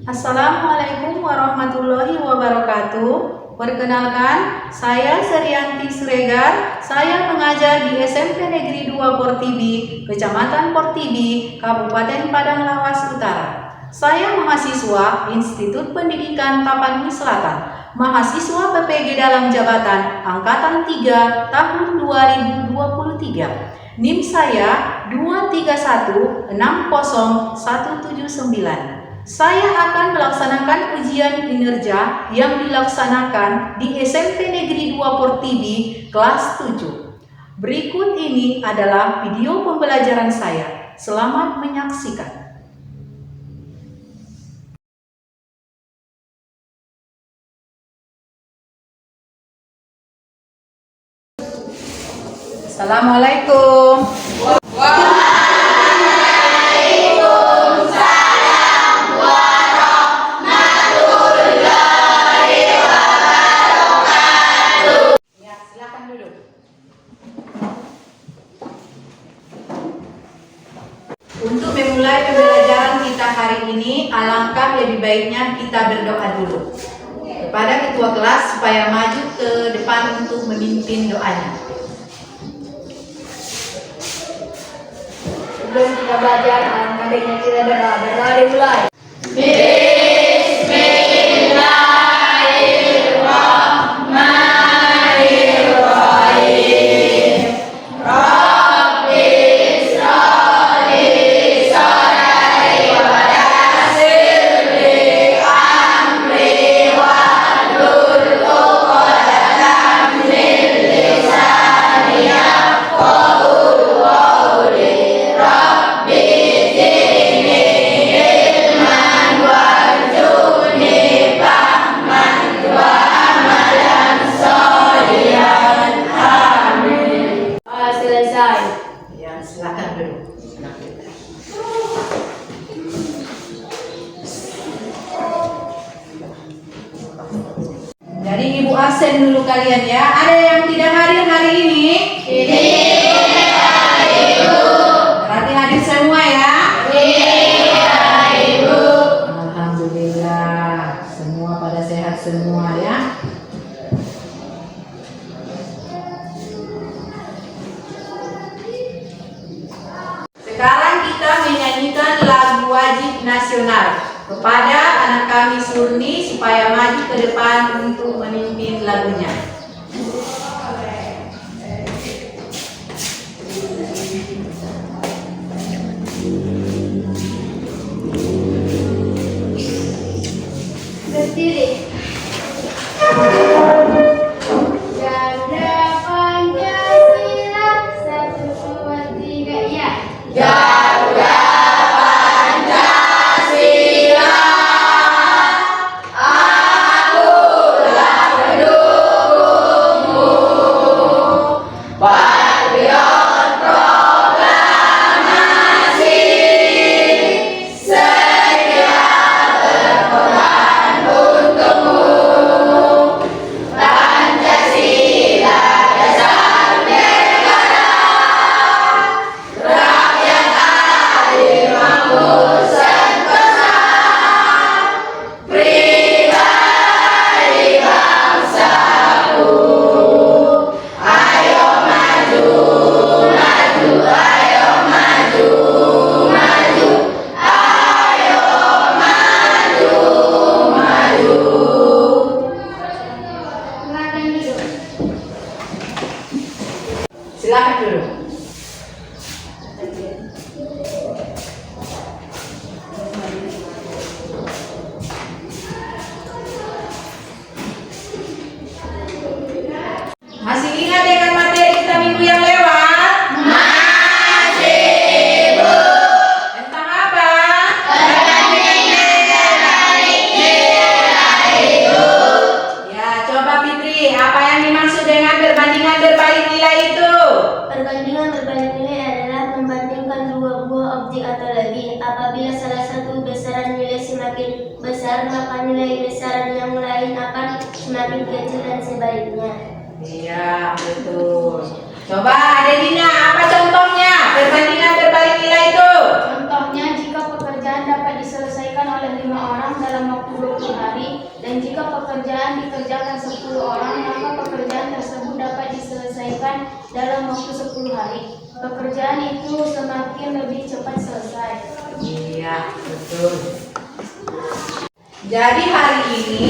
Assalamualaikum warahmatullahi wabarakatuh. Perkenalkan, saya Serianti Siregar. Saya mengajar di SMP Negeri 2 Portibi, Kecamatan Portibi, Kabupaten Padang Lawas Utara. Saya mahasiswa Institut Pendidikan Tapanuli Selatan, mahasiswa PPG dalam jabatan Angkatan 3 tahun 2023. NIM saya 231600179. Saya akan melaksanakan ujian kinerja yang dilaksanakan di SMP Negeri 2 Portibi kelas 7. Berikut ini adalah video pembelajaran saya. Selamat menyaksikan. Assalamualaikum. Untuk memulai pembelajaran kita hari ini, alangkah lebih baiknya kita berdoa dulu kepada ketua kelas supaya maju ke depan untuk memimpin doanya. Sebelum kita belajar, alangkah baiknya kita berdoa. Berdoa dimulai. Silakan duduk. Jadi Ibu absen dulu kalian ya. Ada yang tidak hadir hari ini? Tidak, Ibu. Berarti hadir semua ya? Tidak, Ibu. Alhamdulillah, semua pada sehat semua ya. Sekarang kita menyanyikan lagu wajib nasional kepada anak kami Surni supaya maju ke depan untuk memimpin lagunya. Berdiri. Ganda Pancasila, 1, 2, 3, ya. Garuda Pancasila, akulah pendukungmu. Patriot proklamasi, sedia berkorban untukmu. Pancasila dasar negara, rakyat adil makmur sentosa, pribadi bangsaku. Ayo maju, maju, ayo maju, maju, ayo maju, maju. Silakan duduk. Silakan dulu. Masih ingat dengan materi kita minggu yang lewat? Masih, Bu. Tentang apa? Perbandingan berbalik nilai, Bu. Ya, coba Fitri, apa yang dimaksud dengan perbandingan berbalik nilai itu? Perbandingan berbalik nilai adalah membandingkan dua buah objek atau lebih. Apabila salah satu besaran nilai semakin besar, maka nilai besaran yang lain akan semakin kecil dan sebaliknya. Iya, betul. Coba Adelina, apa contohnya perbandingan berbalik nilai itu? Contohnya, jika pekerjaan dapat diselesaikan oleh 5 orang dalam waktu 20 hari, dan jika pekerjaan dikerjakan 10 orang, maka pekerjaan tersebut dapat diselesaikan dalam waktu 10 hari. Pekerjaan itu semakin lebih cepat selesai. Iya, betul. Jadi hari ini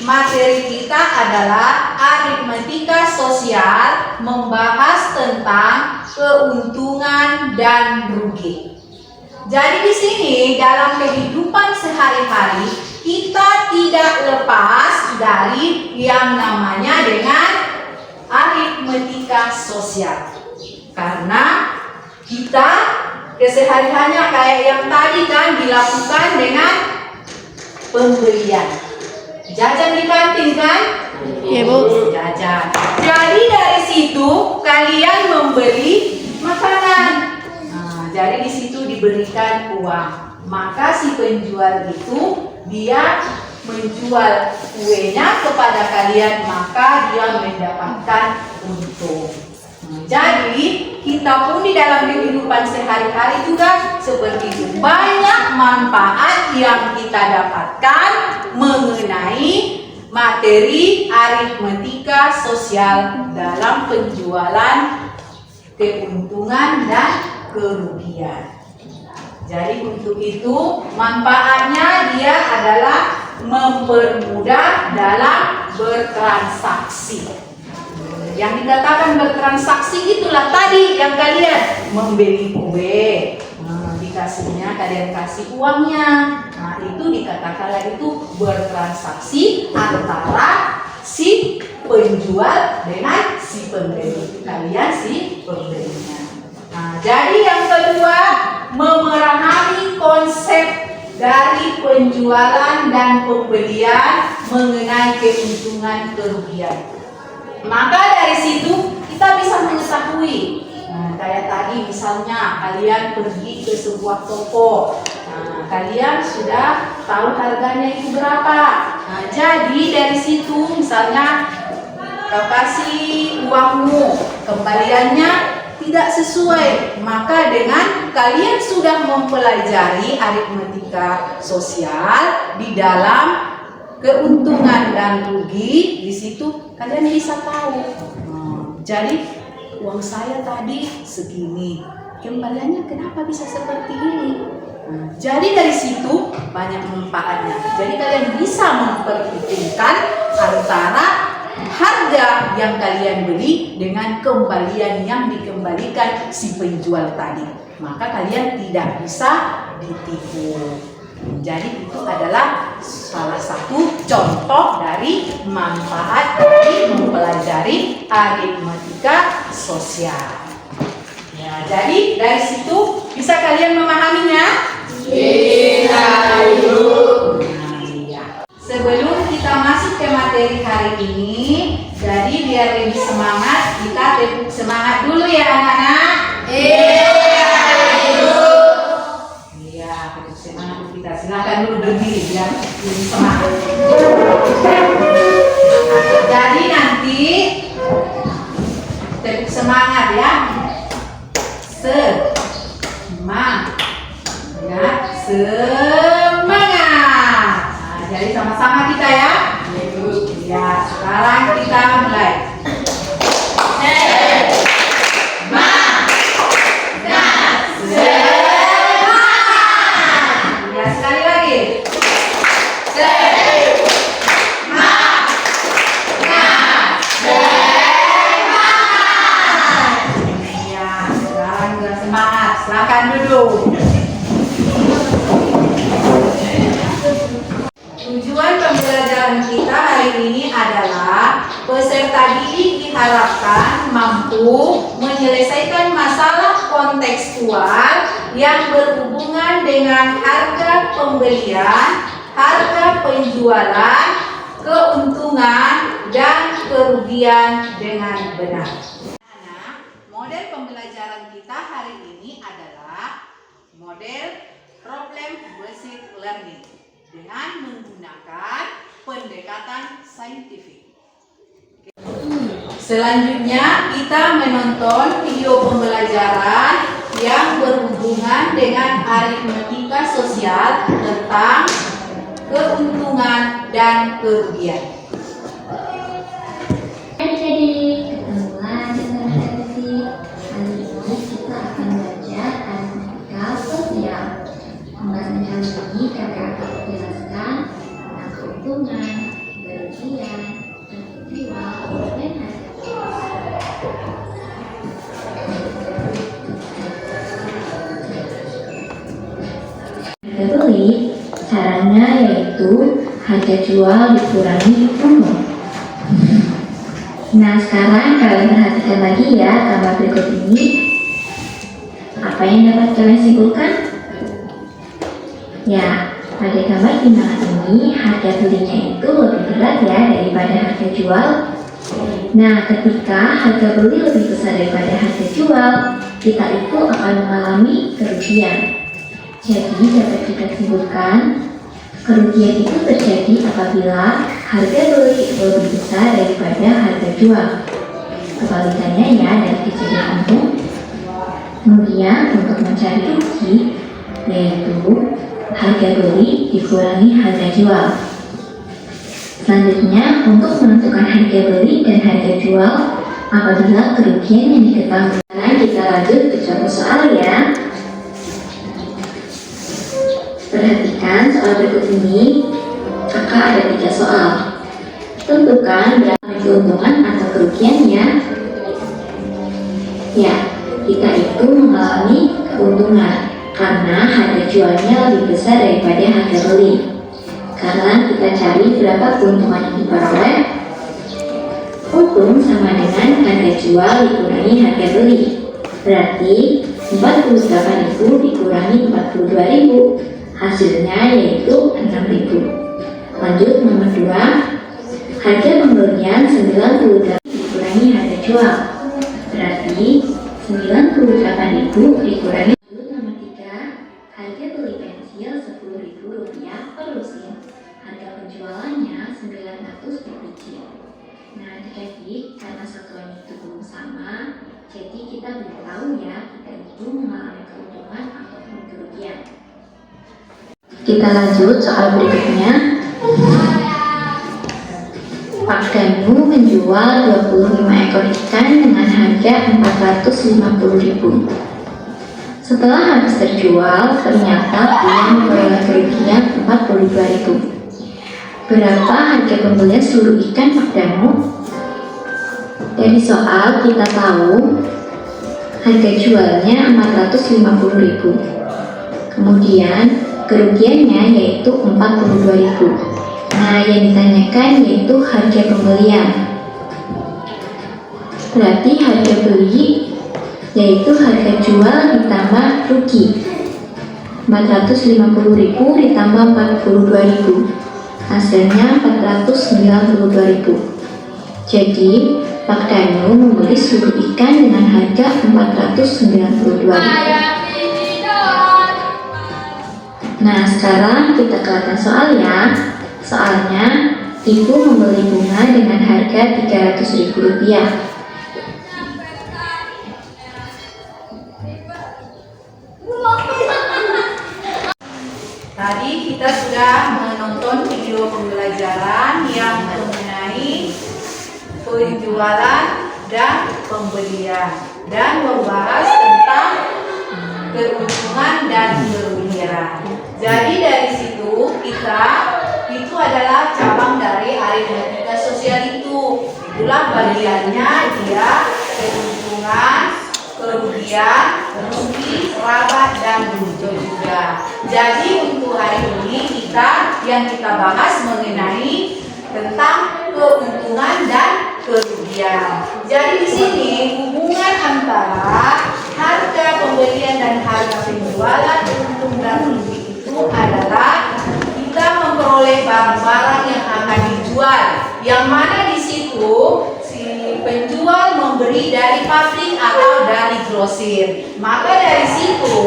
materi kita adalah aritmetika sosial, membahas tentang keuntungan dan rugi. Jadi di sini dalam kehidupan sehari-hari kita tidak lepas dari yang namanya dengan aritmetika sosial. Karena kita kesehariannya kayak yang tadi kan dilakukan dengan pembelian. Jajan di kantin kan? Iya, Bu. Jajan. Jadi dari situ kalian membeli makanan. Nah, jadi di situ diberikan uang. Maka si penjual itu dia menjual kuenya kepada kalian, maka dia mendapatkan untung. Jadi kita pun di dalam kehidupan sehari-hari juga seperti itu, banyak manfaat yang kita dapatkan mengenai materi aritmetika sosial dalam penjualan keuntungan dan kerugian. Jadi untuk itu manfaatnya dia adalah mempermudah dalam bertransaksi. Yang dikatakan bertransaksi itulah tadi yang kalian membeli kue, dikasihnya kalian kasih uangnya. Nah itu dikatakanlah itu bertransaksi antara si penjual dengan si pembeli, kalian si pembelinya. Nah jadi yang kedua, memahami konsep dari penjualan dan pembelian mengenai keuntungan kerugian. Maka dari situ kita bisa mengetahui. Nah, kayak tadi misalnya kalian pergi ke sebuah toko, kalian sudah tahu harganya itu berapa. Nah, jadi dari situ misalnya kau kasih uangmu, kembaliannya tidak sesuai, maka dengan kalian sudah mempelajari aritmetika sosial di dalam keuntungan dan rugi, di situ kalian bisa tahu. Jadi uang saya tadi segini, kembaliannya kenapa bisa seperti ini? Jadi dari situ banyak manfaatnya. Jadi kalian bisa memperhitungkan antara harga yang kalian beli dengan kembalian yang dikembalikan si penjual tadi. Maka kalian tidak bisa ditipu. Jadi itu adalah salah satu contoh dari manfaat dari mempelajari aritmetika sosial. Ya, jadi dari situ bisa kalian memahaminya? Iya. Nah, iya. Sebelum kita masuk ke materi hari ini, jadi biar lebih semangat, kita tepuk semangat dulu ya anak-anak. Silakan dulu berdiri biar lebih semangat. Jadi nanti tepuk semangat ya. Semangat. Nah, jadi sama-sama kita ya. Ya, sekarang kita mulai. Silakan duduk. Tujuan pembelajaran kita hari ini adalah peserta didik diharapkan mampu menyelesaikan masalah kontekstual yang berhubungan dengan harga pembelian, harga penjualan, keuntungan, dan kerugian dengan benar. Model pembelajaran kita hari ini adalah model problem based learning dengan menggunakan pendekatan saintifik. Selanjutnya kita menonton video pembelajaran yang berhubungan dengan aritmetika sosial tentang dan kerugian. Jadi ketemu lagi dengan Elvi. Kali ini kita akan belajar analitika sosial. Pembahasan kali ini kami akan menjelaskan tentang keuntungan, kerugian, penjual, dan harga beli. Caranya yaitu harga jual dikurangi untung. Nah, sekarang kalian perhatikan lagi ya gambar berikut ini. Apa yang dapat kalian simpulkan? Ya, pada gambar timbangan ini harga belinya itu lebih berat ya daripada harga jual. Nah, ketika harga beli lebih besar daripada harga jual, kita itu akan mengalami kerugian. Jadi dapat kita simpulkan, kerugian itu terjadi apabila harga beli lebih besar daripada harga jual. Kebalikannya ya dari kejadian untung. Kemudian untuk mencari rugi, yaitu harga beli dikurangi harga jual. Selanjutnya untuk menentukan harga beli dan harga jual apabila kerugian yang diketahui. Sekarang kita lanjut ke contoh soal ya. Perhatikan soal berikut ini, kakak ada 3 soal. Tentukan berapa keuntungan atau kerugiannya. Ya, kita itu mengalami keuntungan karena harga jualnya lebih besar daripada harga beli. Sekarang kita cari berapa keuntungan yang diperoleh. Untung sama dengan harga jual dikurangi harga beli. Berarti 48.000 dikurangi 42.000. Hasilnya yaitu 6.000. Lanjut nomor 2. Harga pembelian 98 dikurangi harga jual. Berarti 98.000 dikurangi. Lanjut nomor 3. Harga beli pensil Rp10.000 per lusin. Harga penjualannya 900 per biji. Nah, adik-adik, karena satuan itu belum sama, jadi kita belum tahu ya kita itu mengalami keuntungan ataupun kerugian. Kita lanjut soal berikutnya. Pak Danu menjual 25 ekor ikan dengan harga 450.000. Setelah habis terjual, ternyata ia memperoleh kerugian 42.000. Berapa harga pembelian seluruh ikan Pak Danu? Dari soal kita tahu harga jualnya 450.000. Kemudian kerugiannya yaitu 42.000. Nah, yang ditanyakan yaitu harga pembelian. Berarti harga beli yaitu harga jual ditambah rugi. 450.000 ditambah 42.000. Hasilnya 492.000. Jadi, Pak Danu membeli seluruh ikan dengan harga 492.000. Nah, sekarang kita kelihatan soal ya. Soalnya, ibu membeli bunga dengan harga Rp300.000. Tadi kita sudah menonton video pembelajaran yang mengenai penjualan dan pembelian dan membahas tentang keuntungan dan kerugian. Jadi dari situ itu adalah cabang dari aritmetika sosial itu. Itulah bagiannya dia keuntungan, kerugian, rugi, laba dan buntu juga. Jadi untuk hari ini yang kita bahas mengenai tentang keuntungan dan kerugian. Jadi di sini hubungan antara harga pembelian dan harga penjualan untung dan rugi itu adalah kita memperoleh barang-barang yang akan dijual, yang mana di situ si penjual memberi dari pabrik atau dari grosir. Maka dari situ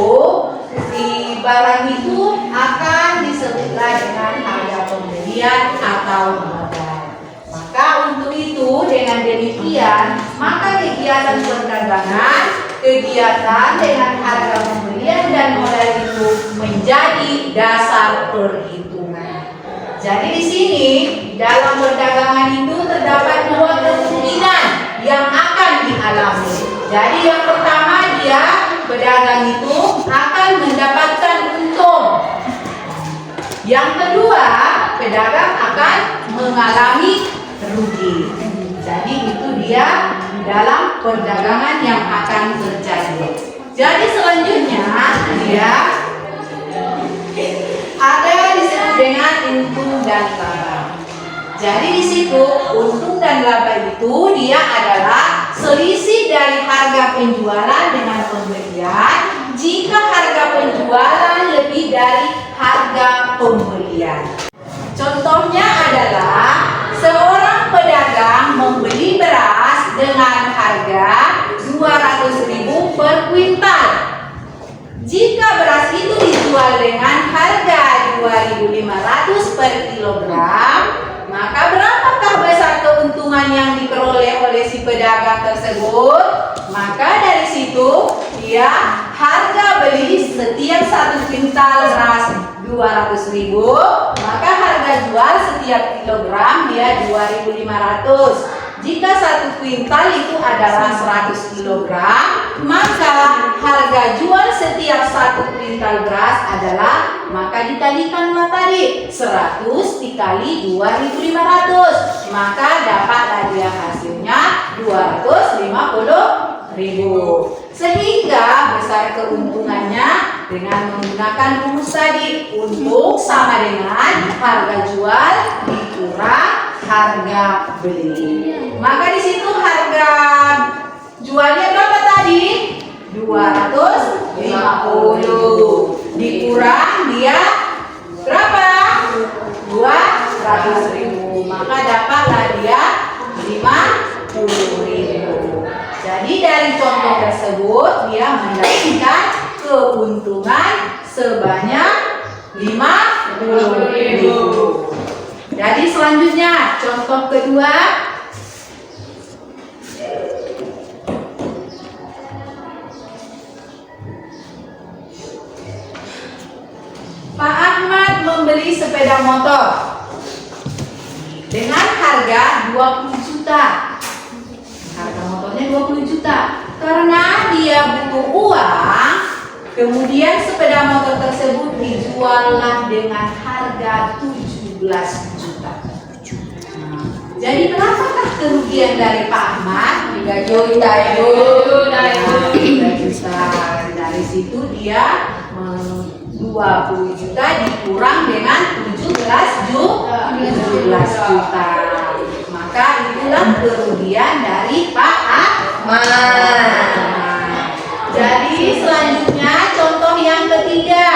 si barang itu akan disebutlah dengan harga pembelian atau modal. Maka untuk itu dengan demikian maka kegiatan perdagangan, kegiatan dengan harga pembelian dan modal itu menjadi dasar perhitungan. Jadi di sini dalam perdagangan itu terdapat dua kemungkinan yang akan dialami. Jadi yang pertama dia pedagang itu akan mendapatkan untung. Yang kedua pedagang akan mengalami rugi. Jadi itu dia dalam perdagangan yang akan terjadi. Jadi selanjutnya dia ada disebut dengan untung dan laba. Jadi di situ untung dan laba itu dia adalah selisih dari harga penjualan dengan pembelian jika harga penjualan lebih dari harga pembelian. Contohnya adalah seorang pedagang membeli beras dengan harga 200.000 per kuintal. Jika beras itu dijual dengan harga 2.500 per kilogram, maka berapakah besar keuntungan yang diperoleh oleh si pedagang tersebut? Maka dari situ dia harga beli setiap 1 kuintal beras 200.000, maka harga jual setiap kilogram dia 2.500. Jika 1 kuintal itu adalah 100 kilogram, maka harga jual setiap 1 kuintal beras adalah, maka dikalikanlah tadi 100 dikali 2.500, maka dapatlah dia hasilnya 250.000. Sehingga besar keuntungannya dengan menggunakan rumus tadi, untung sama dengan harga jual dikurang harga beli. Maka di situ harga jualnya berapa tadi? 250 dikurang dia berapa? 200.000. Maka dapatlah dia 50.000. Jadi dari contoh tersebut dia mendapatkan keuntungan sebanyak 50.000. Jadi selanjutnya contoh kedua, Pak Ahmad membeli sepeda motor dengan harga 20 juta. Harga motornya 20 juta. Karena dia butuh uang, kemudian sepeda motor tersebut dijuallah dengan harga 17 juta. Jadi berapakah kerugian dari Pak Ahmad? 3 juta. 3 juta. Dari situ dia 20 juta dikurang dengan 17 juta. Maka itulah kerugian dari Pak Ahmad. Jadi selanjutnya contoh yang ketiga.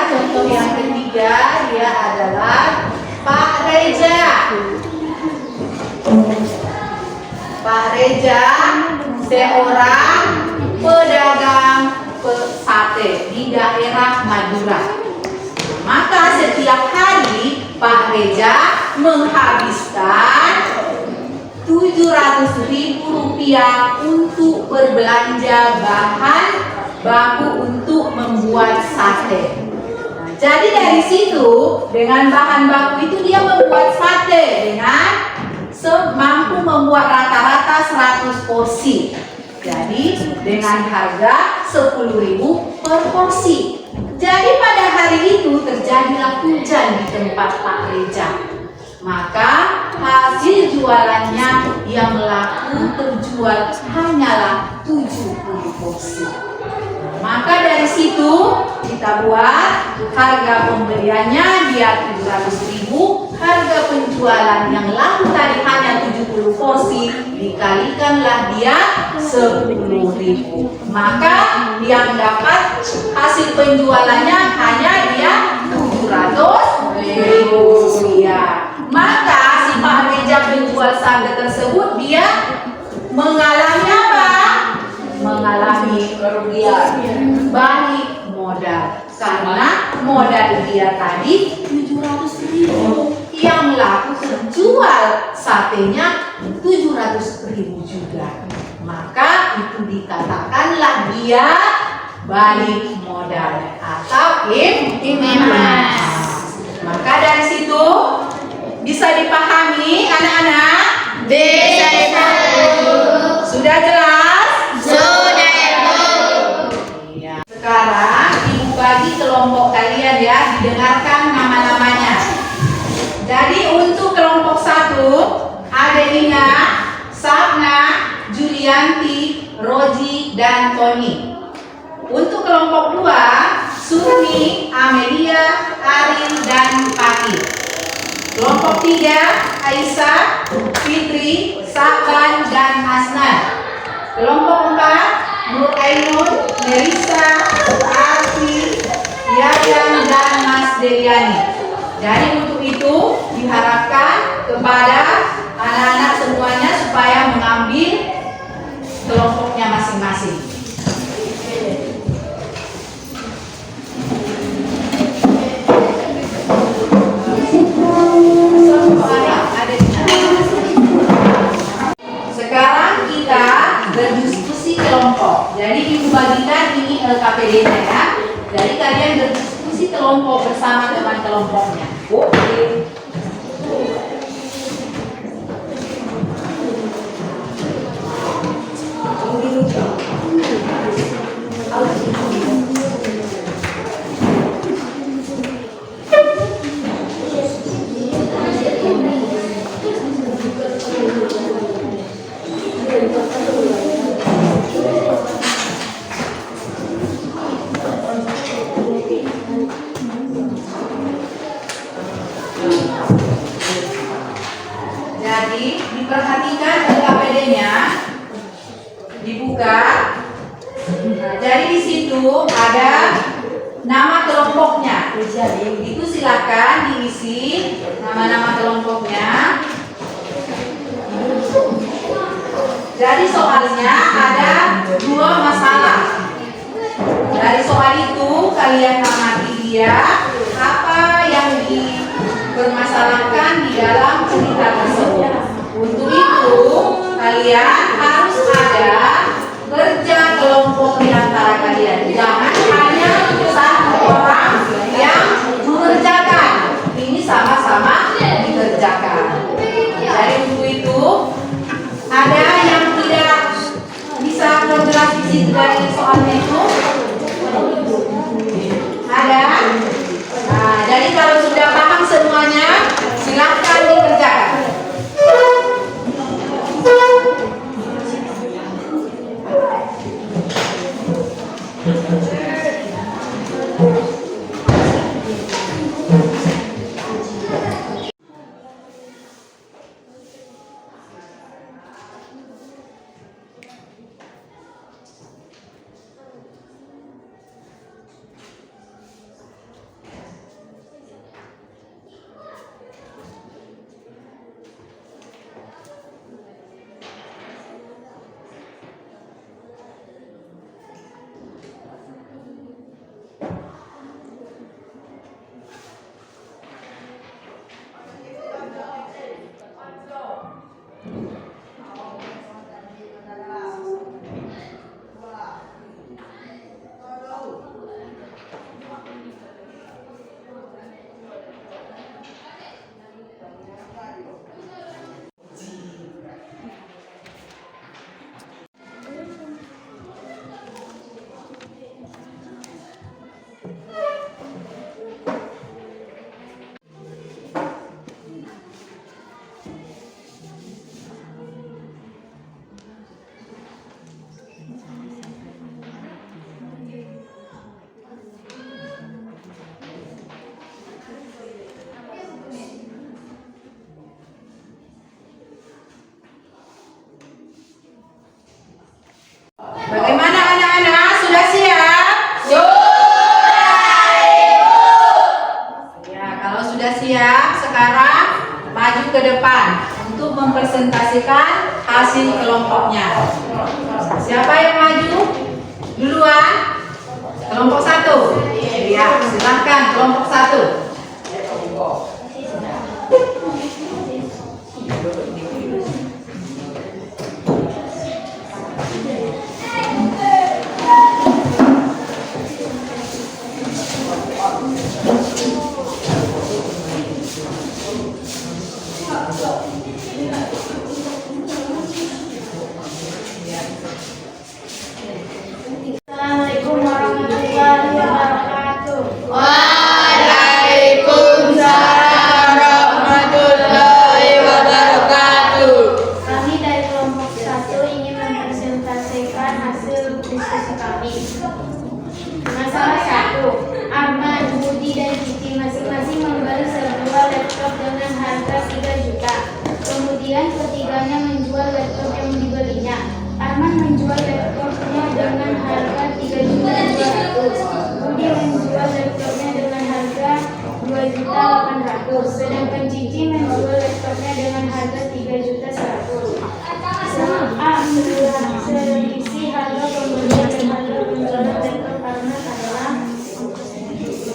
Contoh yang ketiga dia adalah Pak Reza. Pak Reza seorang pedagang sate di daerah Madura. Maka setiap hari Pak Reza menghabiskan 700.000 rupiah untuk berbelanja bahan baku untuk membuat sate. Jadi dari situ dengan bahan baku itu dia membuat sate dengan mampu membuat rata-rata 100 porsi. Jadi dengan harga 10.000 per porsi. Jadi pada hari itu terjadilah hujan di tempat Pak Reza. Maka hasil jualannya yang laku terjual hanyalah 70 porsi. Maka dari situ kita buat harga pembeliannya dia 700.000, harga penjualan yang laku tadi hanya 70 porsi, dikalikanlah dia 10.000. Maka yang dapat hasil penjualannya hanya dia 700.000 rupiah. Maka si Pak Reza penjual sate tersebut dia mengalami apa? Mengalami kerugian balik modal karena modal dia tadi 700.000 yang laku terjual satenya 700.000 juga, maka itu dikatakanlah dia balik modal atau imbas. Maka Bisa dipahami anak-anak? Bisa Ibu. Sudah jelas? Sudah Ibu. Iya. Sekarang Ibu bagi kelompok kalian ya, didengarkan nama-namanya. Jadi untuk kelompok 1 ada Ina, Sapna, Julianti, Roji, dan Tony. Untuk kelompok 2, Surmi, Amelia, Arin, dan Pati. Kelompok 3, Aisyah, Fitri, Saklan, dan Hasnan. Kelompok 4, Nur Ainun, Melissa, Arfi, Yayan, dan Mas Deliani. Jadi untuk itu diharapkan kepada anak-anak semuanya supaya mengambil kelompoknya masing-masing. Sekarang kita berdiskusi kelompok. Jadi Ibu bagikan ini LKPD-nya ya. Jadi kalian berdiskusi kelompok bersama dengan kelompoknya. Oke. Jadi diperhatikan LKPD-nya, dibuka. Nah, jadi di situ ada nama kelompoknya. Itu silakan diisi nama-nama kelompoknya. Jadi soalnya ada 2 masalah. Dari soal itu kalian amati dia apa yang dipermasalahkan di dalam cerita tersebut. Untuk itu kalian harus ada kerja kelompok di antara kalian. Jangan hanya satu orang yang mengerjakan. Ini sama-sama dikerjakan. Jadi untuk itu ada yang tidak bisa bergerak di situ dari soalnya itu? Ada? Nah, jadi kalau sudah paham semuanya, silakan dikerjakan. Bagaimana anak-anak? Sudah siap? Sudah Ibu. Ya, kalau sudah siap, sekarang maju ke depan untuk mempresentasikan hasil kelompoknya. Siapa yang maju? Duluan? Kelompok 1. Ya, silakan kelompok 1. Budi menjual laptopnya dengan harga 2.800.000, sedangkan Cici menjual laptopnya dengan harga 3.100.000. Sang A selisih harga pembelian dan harga penjualan laptop karena adalah 3.200.000.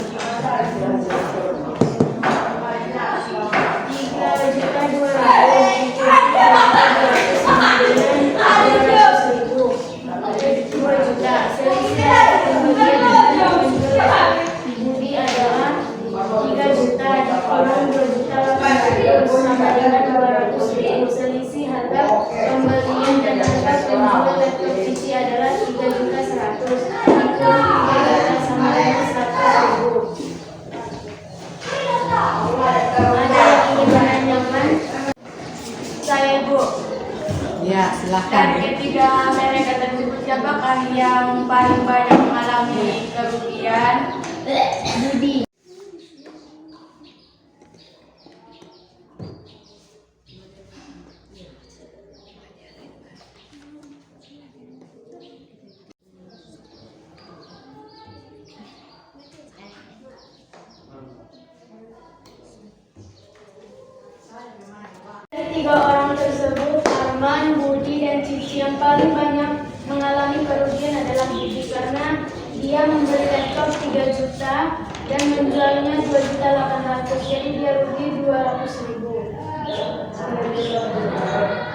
Selisih harga pembelian dan harga penjualan laptop Cici adalah 3.100.000. Dikurang 3 juta sama dengan 100.000. Ada lagi bahan nyaman? Saya, Bu. Ya, silakan. Dari ketiga mereka tersebut, siapakah yang paling banyak mengalami kerugian? Budi. Dari 3 orang tersebut, Arman, Budi, dan Cici, yang paling banyak mengalami kerugian adalah Budi karena dia membeli laptop 3 juta dan menjualnya 2.800.000, jadi dia rugi 200.000.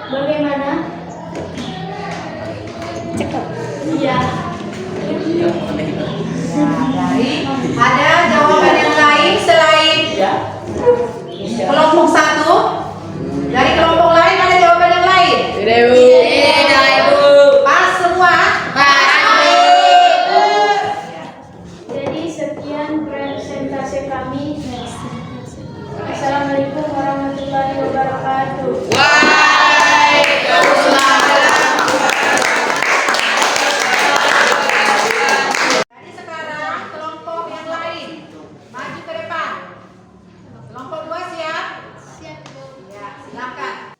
Bagaimana? Cakep. Iya. Ada jawaban yang lain selain kelompok 1? Dari kelompok lain ada jawaban yang lain? Pas semua? Jadi sekian presentasi kami. Assalamualaikum warahmatullahi wabarakatuh. Jadi sekarang kelompok yang lain maju ke depan. Kelompok 2 siap? Siap, Bu. Ya, silakan.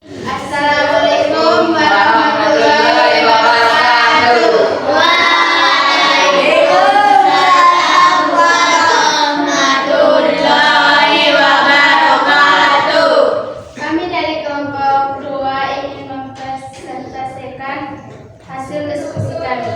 Assalamualaikum warahmatullahi wabarakatuh. Waalaikumsalam warahmatullahi wabarakatuh. Kami dari kelompok 2 ingin mempresentasikan hasil diskusi kami.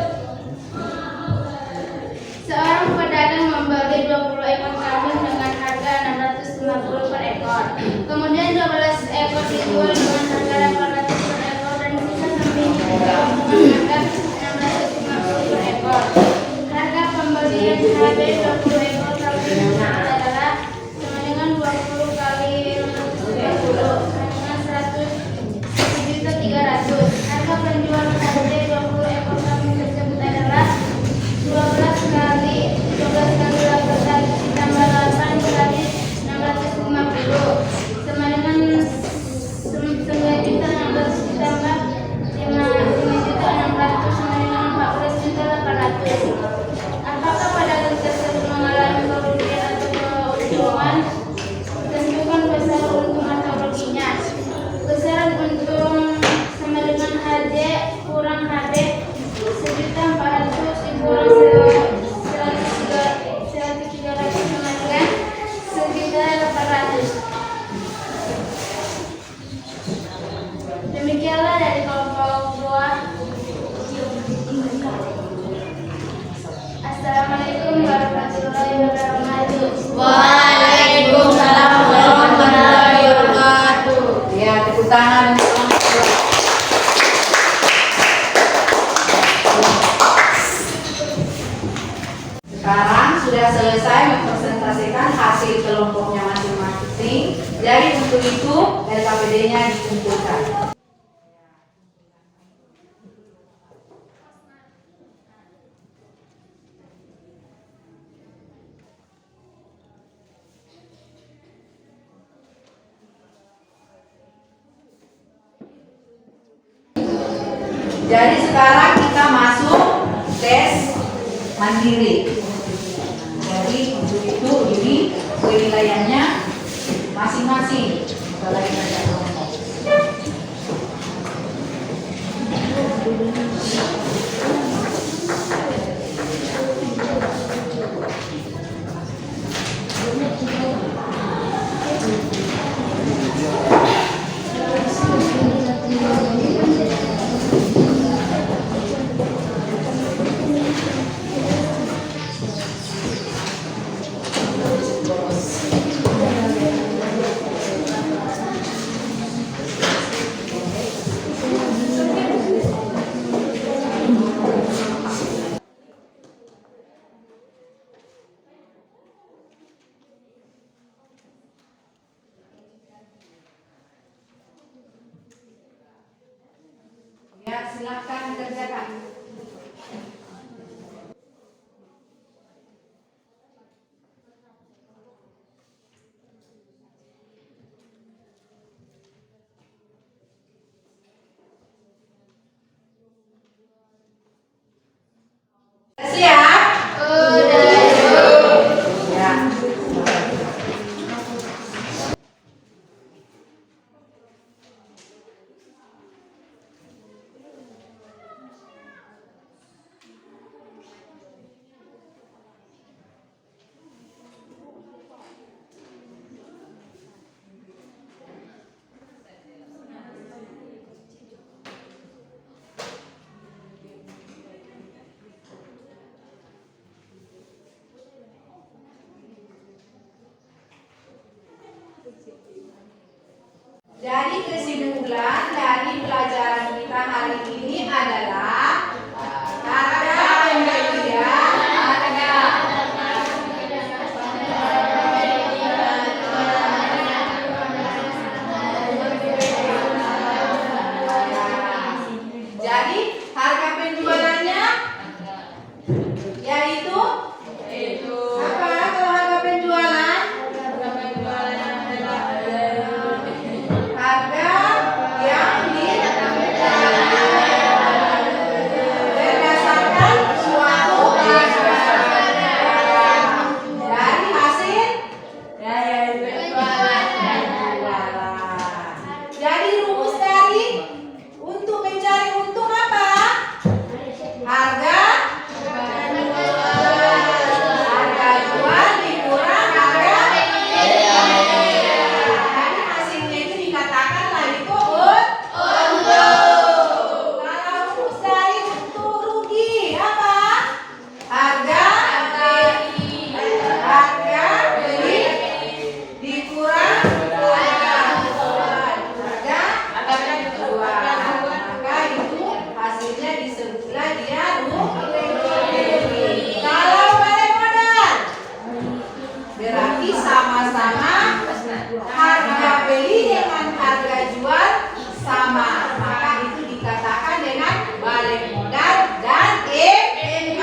Seorang pedagang membeli 20 ekor kambing dengan harga 650 per ekor. Kemudian 12 ekor dijual dengan harga 800 per ekor dan sisa kambing dijual dengan harga 650 per ekor. Harga pembelian HB 20 ekor kambing adalah sama dengan 20 kali 650 sama dengan 100.300. Harga penjualan HB 20 ekor kambing tersebut adalah 12 kali 8 ditambah 8 kali 650 sama dengan 9.600 ditambah 5.600 sama dengan 14.800. Apakah pedagang tersebut mengalami kerugian atau keuntungan? Tentukan besar untung atau ruginya. Besaran untung sama dengan HJ kurang HB 1.400 dikurang 1.300 sama dengan 1.800. Demikianlah dari kelompok 2. Assalamualaikum warahmatullahi wabarakatuh. Waalaikumsalam warahmatullahi wabarakatuh. Ya, tepuk tangan. Sekarang sudah selesai mempresentasikan hasil kelompoknya masing-masing. Jadi untuk itu LKPD-nya dikumpulkan. Jadi sekarang kita masuk tes mandiri. Jadi untuk itu ini penilaiannya masing-masing. Kita lagi baca kelompok. Ya, silakan kerjakan. Siap? Ya. Jadi kesimpulan dari pelajaran kita hari ini adalah harga pembelian jadi harga penjualannya yaitu apa kalau harga penjualan? Harga yang berdasarkan suatu harga dari hasil penjualan. Jadi rumus dari untuk mencari untung apa? Harga jual dikurang harga jadi hasilnya itu dikatakanlah itu untung. Kalau rumus dari untung rugi apa? Harga beli dikurang harga jual. Maka itu hasilnya disebutlah dia rugi. Kalau balik modal berarti sama-sama harga beli dengan harga jual sama, maka itu dikatakan dengan balik modal dan imbas.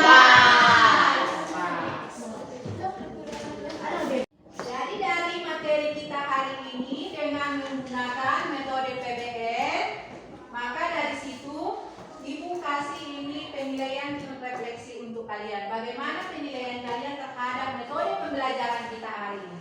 Jadi dari materi kita hari ini dengan menggunakan metode PBN, maka dari situ Ibu kasih ini penilaian refleksi untuk kalian. Bagaimana penilaian kalian terhadap metode pembelajaran kita hari ini?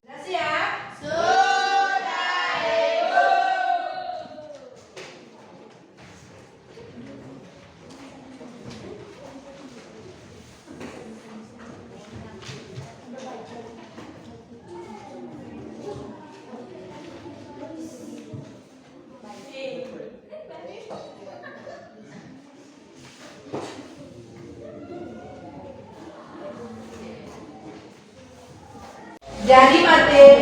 Sudah siap? Sudah, Ibu. Jadi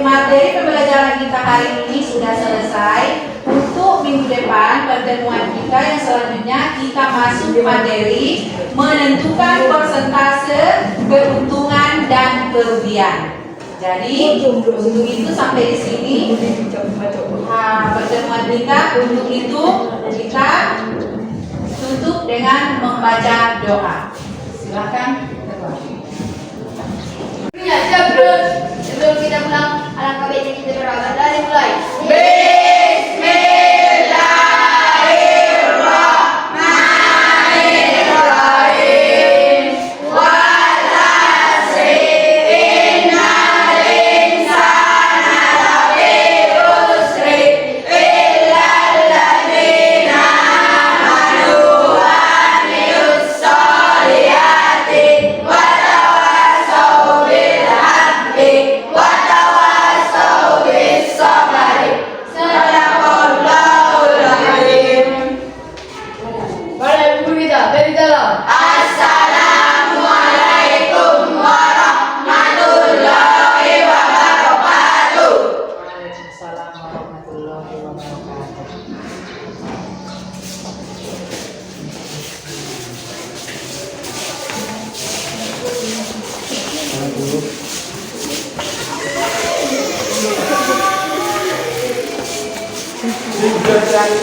materi pembelajaran kita hari ini sudah selesai. Untuk minggu depan pertemuan kita yang selanjutnya kita masuk materi menentukan persentase keuntungan dan kerugian. Jadi untuk itu sampai di sini pertemuan kita. Untuk itu kita tutup dengan membaca doa. Silakan. semuanya siap terus. Sebelum kita pulang, alangkah baiknya kita berdoa dari mulai. Waalaikumsalam warahmatullahi wabarakatuh. Ini sudah dari